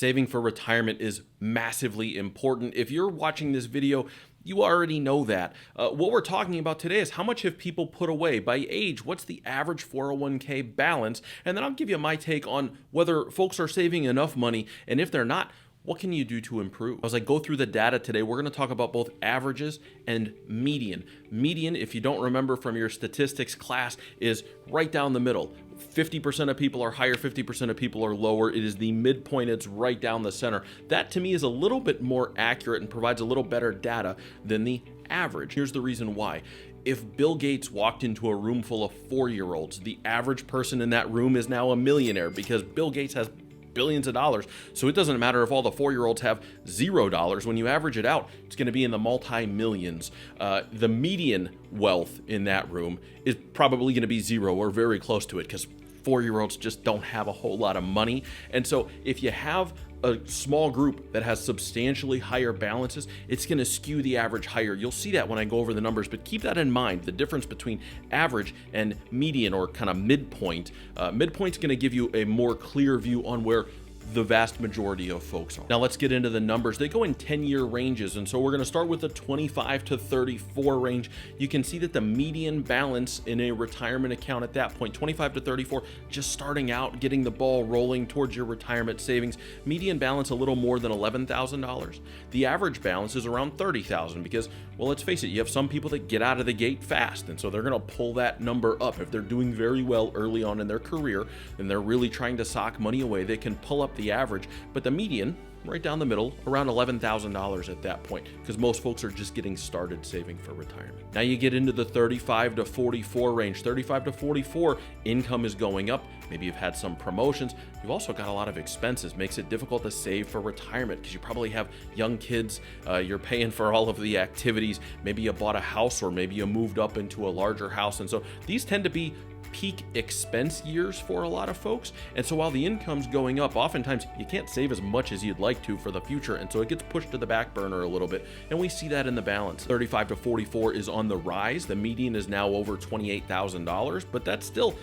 Saving for retirement is massively important. If you're watching this video, you already know that. What we're talking about today is how much have people put away by age? What's the average 401k balance? And then I'll give you my take on whether folks are saving enough money, and if they're not, what can you do to improve? As I go through the data today, we're going to talk about both averages and median. Median, if you don't remember from your statistics class, is right down the middle. 50% of people are higher, 50% of people are lower. It is the midpoint, it's right down the center. That to me is a little bit more accurate and provides a little better data than the average. Here's the reason why. If Bill Gates walked into a room full of 4-year-olds, the average person in that room is now a millionaire because Bill Gates has billions of dollars. So it doesn't matter if all the 4-year-olds have $0. When you average it out, it's going to be in the multi-millions. The median wealth in that room is probably going to be 0 or very close to it because 4-year-olds just don't have a whole lot of money. And so if you have a small group that has substantially higher balances, it's going to skew the average higher. You'll see that when I go over the numbers, but keep that in mind, the difference between average and median, or kind of midpoint. Midpoint's going to give you a more clear view on where the vast majority of folks are. Now let's get into the numbers. They go in 10-year ranges, and so we're going to start with the 25 to 34 range. You can see that the median balance in a retirement account at that point, 25 to 34, just starting out, getting the ball rolling towards your retirement savings. Median balance a little more than $11,000. The average balance is around $30,000 because, well, let's face it, you have some people that get out of the gate fast, and so they're going to pull that number up. If they're doing very well early on in their career and they're really trying to sock money away, they can pull up the average, but the median right down the middle, around $11,000 at that point, because most folks are just getting started saving for retirement. Now you get into the 35 to 44 range. 35 to 44, income is going up. Maybe you've had some promotions. You've also got a lot of expenses. Makes it difficult to save for retirement because you probably have young kids. You're paying for all of the activities. Maybe you bought a house, or maybe you moved up into a larger house. And so these tend to be peak expense years for a lot of folks. And so while the income's going up, oftentimes you can't save as much as you'd like to for the future. And so it gets pushed to the back burner a little bit. And we see that in the balance. 35 to 44 is on the rise. The median is now over $28,000, but that's still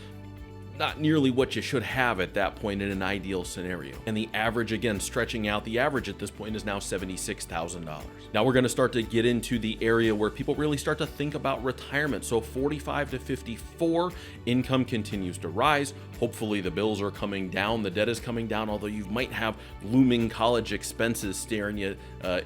not nearly what you should have at that point in an ideal scenario. And the average, again, stretching out, the average at this point is now $76,000. Now we're going to start to get into the area where people really start to think about retirement. So 45 to 54, income continues to rise. Hopefully the bills are coming down, the debt is coming down, although you might have looming college expenses staring you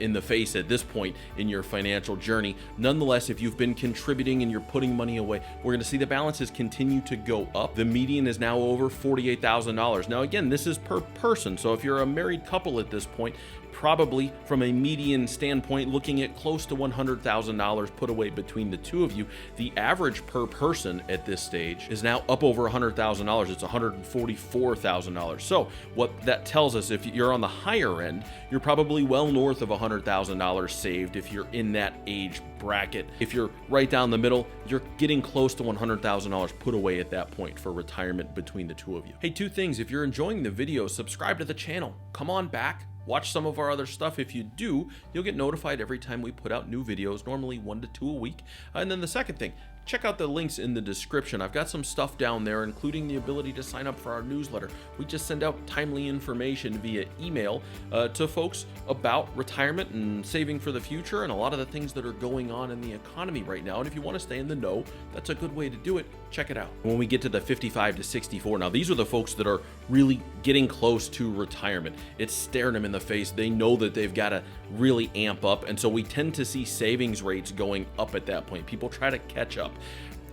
in the face at this point in your financial journey. Nonetheless, if you've been contributing and you're putting money away, we're going to see the balances continue to go up. The median is now over $48,000. Now again, this is per person. So if you're a married couple at this point, probably from a median standpoint, looking at close to $100,000 put away between the two of you. The average per person at this stage is now up over $100,000. It's $144,000. So what that tells us, if you're on the higher end, you're probably well north of $100,000 saved if you're in that age bracket. If you're right down the middle, you're getting close to $100,000 put away at that point for retirement between the two of you. Hey, two things. If you're enjoying the video, subscribe to the channel. Come on back. Watch some of our other stuff. If you do, you'll get notified every time we put out new videos, normally 1 to 2 a week. And then the second thing, check out the links in the description. I've got some stuff down there, including the ability to sign up for our newsletter. We just send out timely information via email to folks about retirement and saving for the future and a lot of the things that are going on in the economy right now. And if you want to stay in the know, that's a good way to do it. Check it out. When we get to the 55 to 64, now these are the folks that are really getting close to retirement. It's staring them in the face. They know that they've got to really amp up. And so we tend to see savings rates going up at that point. People try to catch up.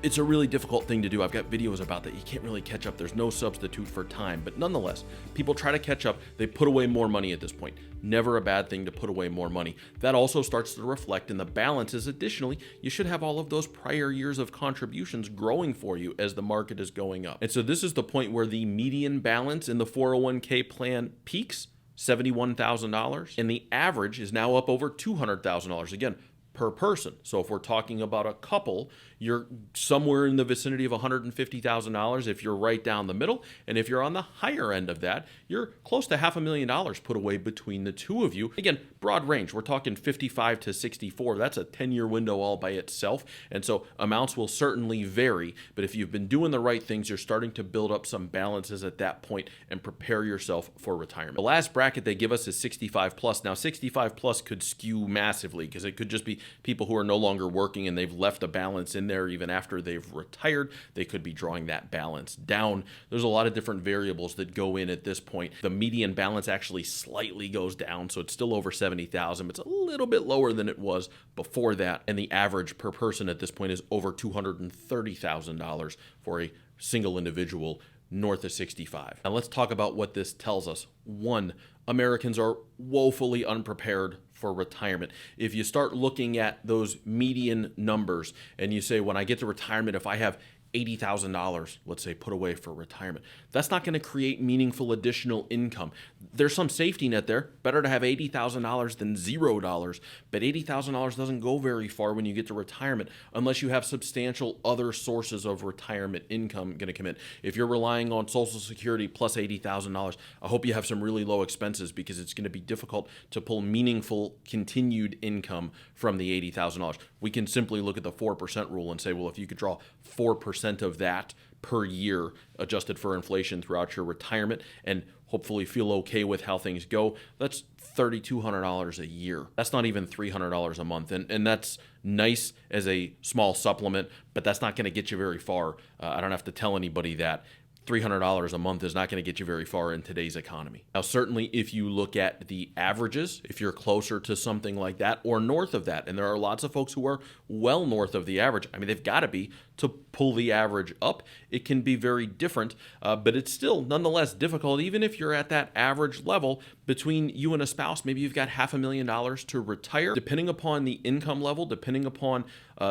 It's a really difficult thing to do. I've got videos about that. You can't really catch up. There's no substitute for time. But nonetheless, people try to catch up. They put away more money at this point. Never a bad thing to put away more money. That also starts to reflect in the balances. Additionally, you should have all of those prior years of contributions growing for you as the market is going up. And so this is the point where the median balance in the 401k plan peaks, $71,000, and the average is now up over $200,000. Again, per person. So if we're talking about a couple, you're somewhere in the vicinity of $150,000 if you're right down the middle. And if you're on the higher end of that, you're close to $500,000 put away between the two of you. Again, broad range. We're talking 55 to 64. That's a 10-year window all by itself. And so amounts will certainly vary. But if you've been doing the right things, you're starting to build up some balances at that point and prepare yourself for retirement. The last bracket they give us is 65 plus. Now, 65 plus could skew massively because it could just be people who are no longer working and they've left a balance in there even after they've retired. They could be drawing that balance down. There's a lot of different variables that go in at this point. The median balance actually slightly goes down, so it's still over 70,000. It's a little bit lower than it was before that, and the average per person at this point is over $230,000 for a single individual north of 65. Now let's talk about what this tells us. One, Americans are woefully unprepared for retirement. If you start looking at those median numbers and you say, when I get to retirement, if I have $80,000, let's say, put away for retirement, that's not going to create meaningful additional income. There's some safety net there. Better to have $80,000 than $0, but $80,000 doesn't go very far when you get to retirement unless you have substantial other sources of retirement income going to come in. If you're relying on Social Security plus $80,000, I hope you have some really low expenses because it's going to be difficult to pull meaningful continued income from the $80,000. We can simply look at the 4% rule and say, well, if you could draw 4% of that per year adjusted for inflation throughout your retirement and hopefully feel okay with how things go, that's $3,200 a year. That's not even $300 a month. And that's nice as a small supplement, but that's not going to get you very far. I don't have to tell anybody that. $300 a month is not going to get you very far in today's economy. Now, certainly if you look at the averages, if you're closer to something like that or north of that, and there are lots of folks who are well north of the average, I mean, they've got to be to pull the average up. It can be very different, but it's still nonetheless difficult, even if you're at that average level between you and a spouse. Maybe you've got $500,000 to retire. Depending upon the income level, depending upon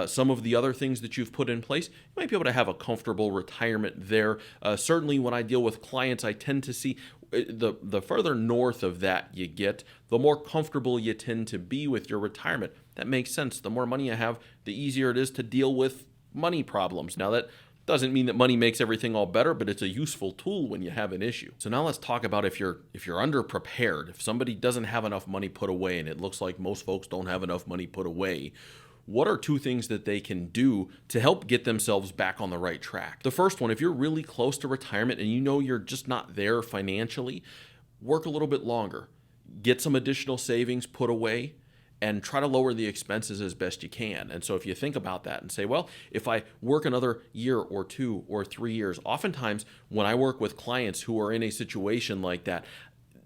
some of the other things that you've put in place, you might be able to have a comfortable retirement there. Certainly when I deal with clients, I tend to see the further north of that you get, the more comfortable you tend to be with your retirement. That makes sense. The more money you have, the easier it is to deal with money problems. Now, that doesn't mean that money makes everything all better, but it's a useful tool when you have an issue. So now let's talk about if you're underprepared, if somebody doesn't have enough money put away, and it looks like most folks don't have enough money put away, what are two things that they can do to help get themselves back on the right track? The first one, if you're really close to retirement and you know you're just not there financially, work a little bit longer. Get some additional savings put away and try to lower the expenses as best you can. And so if you think about that and say, well, if I work another year or 2 or 3 years, oftentimes when I work with clients who are in a situation like that,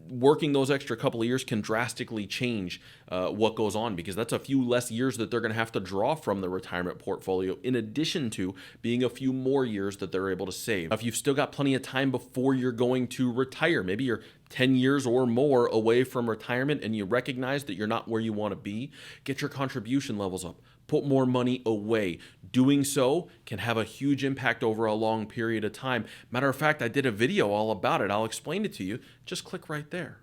working those extra couple of years can drastically change what goes on, because that's a few less years that they're going to have to draw from the retirement portfolio, in addition to being a few more years that they're able to save. Now, if you've still got plenty of time before you're going to retire, maybe you're 10 years or more away from retirement and you recognize that you're not where you want to be, get your contribution levels up. Put more money away. Doing so can have a huge impact over a long period of time. Matter of fact, I did a video all about it. I'll explain it to you. Just click right there.